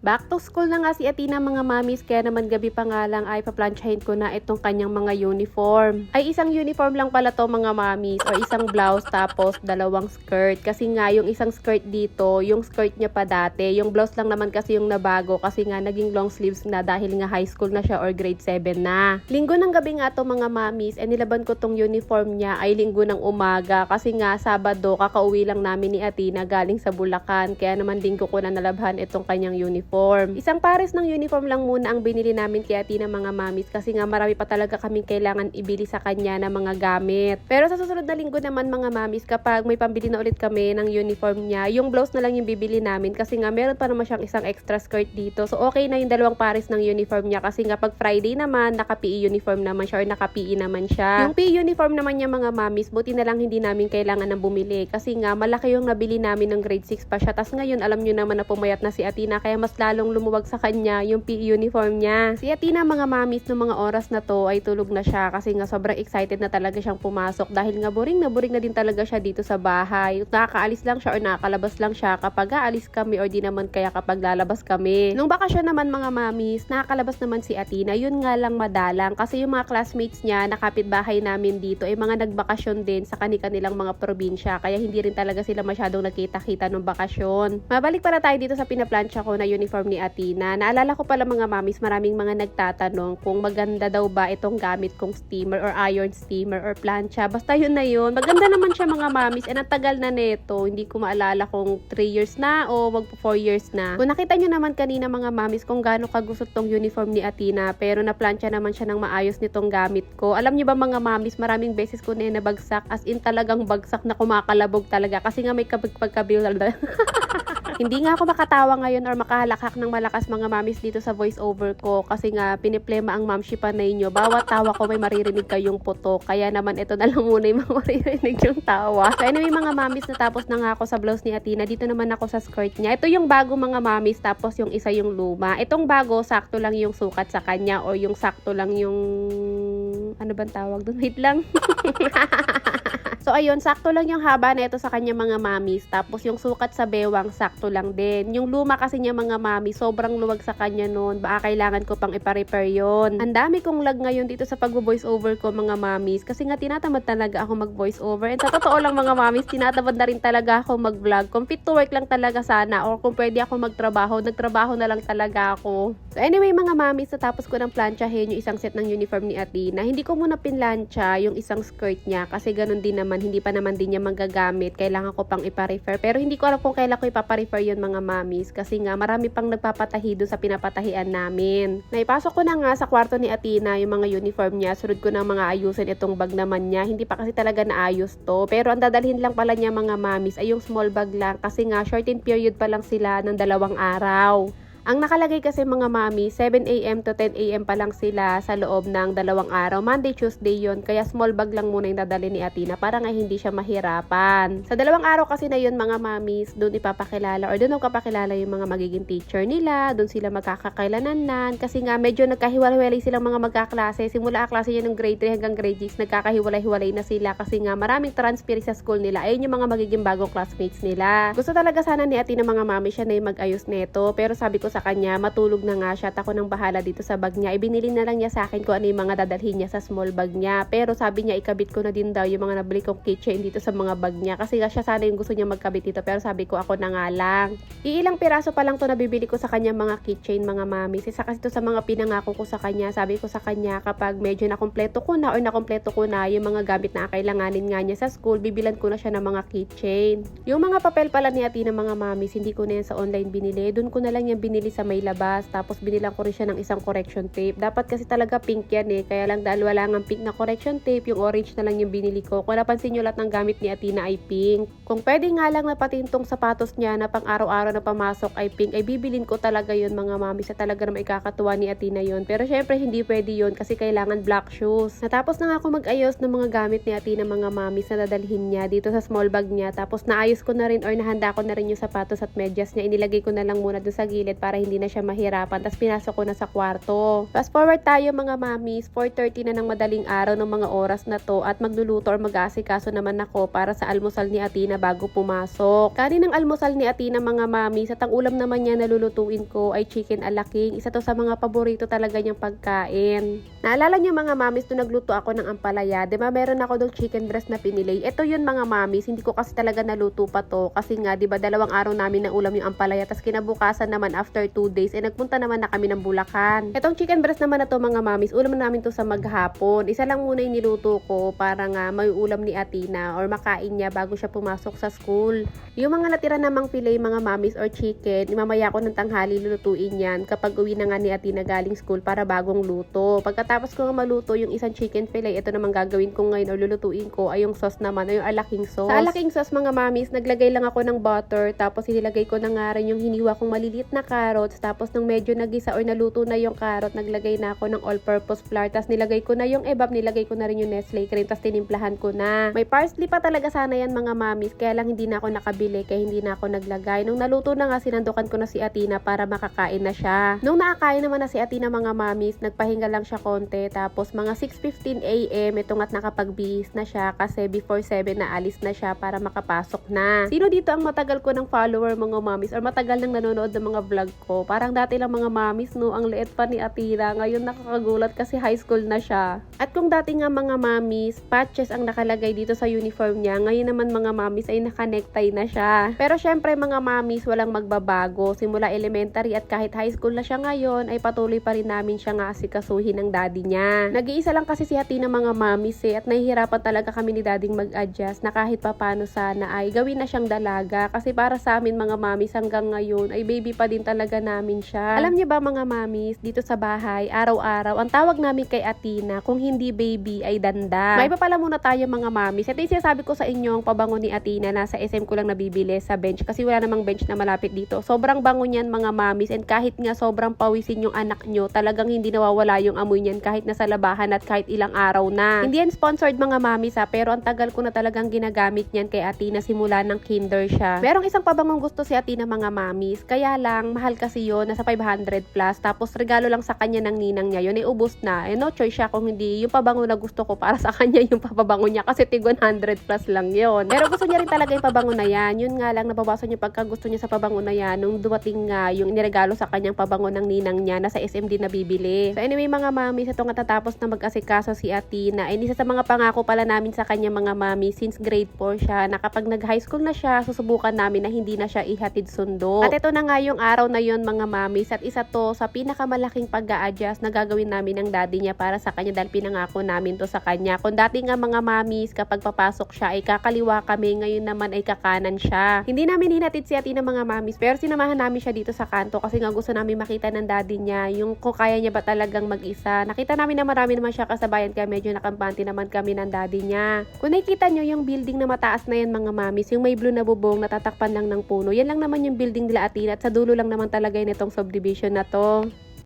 Back to school na nga si Athena mga mamis, kaya naman gabi pa nga lang ay paplansyahin ko na itong kanyang mga uniform. Ay isang uniform lang pala to mga mamis, or isang blouse tapos dalawang skirt. Kasi nga yung isang skirt dito, yung skirt niya pa dati. Yung blouse lang naman kasi yung nabago kasi nga naging long sleeves na dahil nga high school na siya or grade 7 na. Linggo ng gabi nga to mga mamis, nilaban ko tong uniform niya ay linggo ng umaga kasi nga Sabado kakauwi lang namin ni Athena galing sa Bulacan. Kaya naman linggo ko na nalabhan itong kanyang uniform. Isang pares ng uniform lang muna ang binili namin kay Athena mga mamis kasi nga marami pa talaga kaming kailangan ibili sa kanya na mga gamit. Pero sa susunod na linggo naman mga mamis, kapag may pambili na ulit kami ng uniform niya, yung blouse na lang yung bibili namin kasi nga meron pa naman siyang isang extra skirt dito. So okay na yung dalawang pares ng uniform niya kasi nga pag Friday naman, naka-PE uniform naman siya or naka-PE naman siya. Yung PE uniform naman niya mga mamis, buti na lang hindi namin kailangan ng bumili kasi nga malaki yung nabili namin ng grade 6 pa siya. Tas ngayon alam nyo naman na pumayat na si Athena kaya mas lalong lumuwag sa kanya yung PE uniform niya. Si Athena mga mamis no mga oras na to ay tulog na siya kasi nga sobrang excited na talaga siyang pumasok dahil nga boring na din talaga siya dito sa bahay. Nakakaalis lang siya or nakakalabas lang siya kapag aalis kami or di naman kaya kapag lalabas kami. Nung bakasyon naman mga mamis, nakakalabas naman si Athena. Yun nga lang madalang kasi yung mga classmates niya na kapitbahay namin dito ay mga nagbakasyon din sa kanilang mga probinsya kaya hindi rin talaga sila masyadong nagkita-kita nung bakasyon. Mabalik para tayo dito sa pinaplansya ko na uniform ni Athena. Naalala ko pala mga mamis, maraming mga nagtatanong kung maganda daw ba itong gamit kong steamer or iron steamer or plancha. Basta yun na yun. Maganda naman siya mga mamis. And ang tagal na neto. Hindi ko maalala kung 3 years na o wag po 4 years na. Kung nakita nyo naman kanina mga mamis kung gaano kagusot tong uniform ni Athena pero na plancha naman siya ng maayos nitong gamit ko. Alam nyo ba mga mamis, maraming beses ko na nabagsak as in talagang bagsak na kumakalabog talaga kasi nga may pagkabil. Hindi nga ako makatawa ngayon or makahalakak ng malakas mga mamis dito sa voice over ko kasi nga piniplema ang mamshi panay nyo. Bawat tawa ko may maririnig kayong putok. Kaya naman ito na lang muna yung mga maririnig yung tawa. So anyway mga mamis, natapos na nga ako sa blouse ni Athena. Dito naman ako sa skirt niya. Ito yung bago mga mamis tapos yung isa yung luma. Itong bago, sakto lang yung sukat sa kanya or yung sakto lang yung... ano bang tawag doon? Wait lang. So ayun, sakto lang yung haba na ito sa kanya mga mamis. Tapos yung sukat sa bewang, sakto lang din. Yung luma kasi niya mga mamis, sobrang luwag sa kanya noon. Baka kailangan ko pang ipa-repair yun. Ang dami kong lag ngayon dito sa pag-voice over ko mga mamis. Kasi nga tinatamad talaga ako mag-voice over. And sa totoo lang mga mamis, tinatamad na rin talaga ako mag-vlog. Kung fit to work lang talaga sana or kung pwede ako magtrabaho, nagtrabaho na lang talaga ako. So anyway mga mamis, natapos ko ng planchahin yung isang set ng uniform ni Athena. Hindi ko muna pinlansya yung isang skirt niya kasi ganun din naman, hindi pa naman din niya magagamit. Kailangan ko pang ipa-refer. Pero hindi ko alam kung kailan ko ipapa-refer yun mga mamis. Kasi nga marami pang nagpapatahi doon sa pinapatahian namin. Naipasok ko na nga sa kwarto ni Athena yung mga uniform niya. Sunod ko na mga ayusin itong bag naman niya. Hindi pa kasi talaga naayos to. Pero ang dadalhin lang pala niya mga mamis ay yung small bag lang. Kasi nga shorten period pa lang sila ng 2 araw. Ang nakalagay kasi mga mami, 7 AM to 10 AM pa lang sila sa loob ng 2 araw. Monday, Tuesday yon. Kaya small bag lang muna yung dadali ni Athena para nga hindi siya mahirapan. Sa 2 araw kasi na yun mga mamis, doon ipapakilala or doon magpapakilala yung mga magiging teacher nila. Doon sila magkakakailanan. Kasi nga medyo nagkahiwalay silang mga magkaklase. Simula klase yun ng grade 3 hanggang grade 6, nagkakahiwalay na sila. Kasi nga maraming transfer sa school nila. Ayun yung mga magiging bagong classmates nila. Gusto talaga sana ni Athena mga mami siya na yung mag-ayos neto. Pero sabi ko sa kanya, matulog na nga siya at ako nang bahala dito sa bag niya. Ibinili na lang niya sa akin kung ano yung mga dadalhin niya sa small bag niya. Pero sabi niya, ikabit ko na din daw yung mga nabili kong keychain dito sa mga bag niya. Kasi nga siya sana yung gusto niya magkabit dito. Pero sabi ko, ako na nga lang. Iilang piraso pa lang to nabibili ko sa kanya mga keychain mga mami. Isa kasi to sa mga pinangako ko sa kanya. Sabi ko sa kanya, kapag medyo nakompleto ko na or nakompleto ko na yung mga gamit na kailanganin nga niya sa school, bibilan ko na siya ng mga keychain. Yung mga papel pala ni Athena mga mami, hindi ko na yan sa online binili. Doon ko na lang yan binili sa may labas. Tapos binilang ko rin siya ng isang correction tape. Dapat kasi talaga pink yan eh. Kaya lang dahil wala nga pink na correction tape, yung orange na lang yung binili ko. Kung napansin nyo, lahat ng gamit ni Athena ay pink. Kung pwede nga lang na pati itong sapatos niya na pang araw-araw na pamasok ay pink, ay bibilin ko talaga yun mga mami. Sa talaga na maikakatuwa ni Athena yun. Pero syempre hindi pwede yun kasi kailangan black shoes. Natapos na nga ako mag-ayos ng mga gamit ni Athena mga mami sa dadalhin niya dito sa small bag niya. Tapos naayos ko na rin or nahanda ko na rin yung sapatos at medyas niya. Inilagay ko na lang muna doon sa gilid para para hindi na siya mahirapan. Tapos pinasok ko na sa kwarto. Fast forward tayo mga mamis, 4:30 na ng madaling araw ng mga oras na to at magluluto or mag-aasikaso naman ako para sa almusal ni Athena bago pumasok. Kanin ng almusal ni Athena mga mamis at ang ulam naman niya na lulutuin ko ay chicken alaking. Isa to sa mga paborito talaga niyang pagkain. Naalala niyo mga mamis, nung nagluto ako ng ampalaya, diba meron ako dong chicken breast na pinili. Ito yun mga mamis, hindi ko kasi talaga naluto pa to kasi nga diba 2 araw namin na ulam yung ampalaya, tas kinabukasan naman after 2 days nagpunta naman na kami ng Bulacan. Itong chicken breast naman na to mga mamis, ulam namin to sa maghapon. Isa lang muna yung niluto ko para nga may ulam ni Athena or makain niya bago siya pumasok sa school. Yung mga natira namang fillet mga mamis or chicken, mamaya ko ng tanghali lulutuin yan kapag uwi na nga ni Athena galing school para bagong luto. Pagkatapos ko nga maluto yung isang chicken fillet, ito naman gagawin ko ngayon or lulutuin ko ay yung sauce naman o yung alaking sauce. Sa alaking sauce mga mamis, naglagay lang ako ng butter, tapos inilagay ko na nga rin yung hiniwa kong maliliit na carrots, tapos nung medyo nagisa or naluto na yung carrot, naglagay na ako ng all-purpose flour, tapos nilagay ko na yung evap, nilagay ko na rin yung Nestle cream, tapos tinimplahan ko na. May parsley pa talaga sana yan mga mamis, kaya lang hindi na ako nakabili, kaya hindi na ako naglagay. Nung naluto na nga, sinandukan ko na si Athena para makakain na siya. Nung nakakain naman na si Athena mga mamis, nagpahinga lang siya konti, tapos mga 6:15 AM, itong at nakapagbihis na siya kasi before 7 na alis na siya para makapasok na. Sino dito ang matagal ko ng follower mga mamis or matagal nang nanonood ng mga vlog ko? Parang dati lang mga mamis no, ang liit pa ni Athena. Ngayon nakakagulat kasi high school na siya. At kung dati nga mga mamis, patches ang nakalagay dito sa uniform niya, ngayon naman mga mamis ay naka-necktie na siya. Pero syempre mga mamis, walang magbabago. Simula elementary at kahit high school na siya ngayon, ay patuloy pa rin namin siya nga asikasuhin ng daddy niya. Nag-iisa lang kasi si Athena mga mamis at nahihirapan talaga kami ni dading mag-adjust na kahit papano sana ay gawin na siyang dalaga kasi para sa amin mga mamis hanggang ngayon ay baby pa din talaga namin siya. Alam niyo ba mga mamis, dito sa bahay, araw-araw, ang tawag namin kay Athena, kung hindi baby ay danda. May pa pala muna tayo mga mamis. Ito yung sinasabi ko sa inyo, ang pabango ni Athena, nasa SM ko lang nabibili sa bench kasi wala namang bench na malapit dito. Sobrang bango niyan mga mamis and kahit nga sobrang pawisin yung anak nyo, talagang hindi nawawala yung amoy niyan kahit nasa labahan at kahit ilang araw na. Hindi yan sponsored mga mamis pero ang tagal ko na talagang ginagamit niyan kay Athena simula ng kinder siya. Merong isang pabangong gusto si Athena mga mamis, kaya lang mahal kasi yun, nasa 500 plus, tapos regalo lang sa kanya ng ninang niya, yun ay ubos na. No choice siya kung hindi yung pabango na gusto ko para sa kanya yung papabango niya kasi tig 100 plus lang yun. Pero gusto niya rin talaga yung pabango na yan. Yun nga lang nabawasan yung pagkagusto niya sa pabango na yan nung dumating nga yung iniregalo sa kanyang pabango ng ninang niya na sa SM din nabibili. So anyway mga mamis, ito nga tatapos na mag-asikaso si Athena ay isa sa mga pangako pala namin sa kanya mga mami since grade 4 siya na kapag nag-high school na siya, susubukan namin na hindi na siya ihatid sundo. At ito na nga yung araw na yun mga mamis at isa to sa pinakamalaking pag-a-adjust na gagawin namin ng daddy niya para sa kanya dahil pinangako namin to sa kanya. Kung dati nga mga mamis, kapag papasok siya ay kakaliwa kami, ngayon naman ay kakanan siya. Hindi namin hinatid si Athena mga mamis pero sinamahan namin siya dito sa kanto kasi nga gusto namin makita ng daddy niya yung kung kaya niya ba talagang mag-isa. Nakita namin na marami naman siya kasabayan kaya medyo nakampante naman kami ng daddy niya. Kung nakikita nyo yung building na mataas na yan mga mamis, yung may blue na bubong natatakpan lang ng puno, yan lang naman yung building nila Athena at sa dulo lang naman talaga yun itong subdivision na to.